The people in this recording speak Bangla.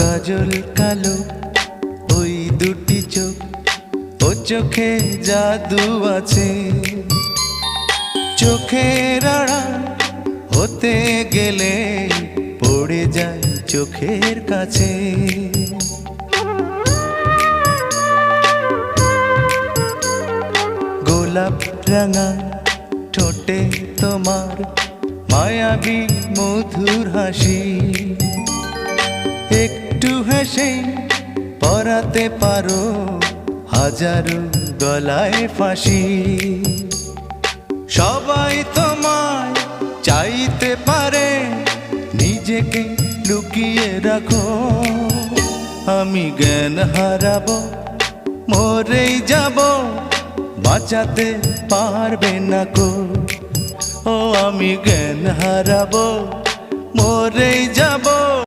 কাজল কালো ওই দুটি চোখ, ও চোখে জাদু আছে। চোখের আড়াল হতে গেলে পড়ে যায় চোখের কাছে। গোলাপ রাঙা ঠোঁটে তোমার মায়াবী মধুর হাসি, একটু হেসে পরাতে পারো হাজারো গলায় ফাঁসি। সবাই তোমায় চাইতে পারে, নিজেকে লুকিয়ে রাখো। আমি জ্ঞান হারাবো, মরেই যাব, বাঁচাতে পারবে না কো। ও আমি জ্ঞান হারাবো, মরেই যাব।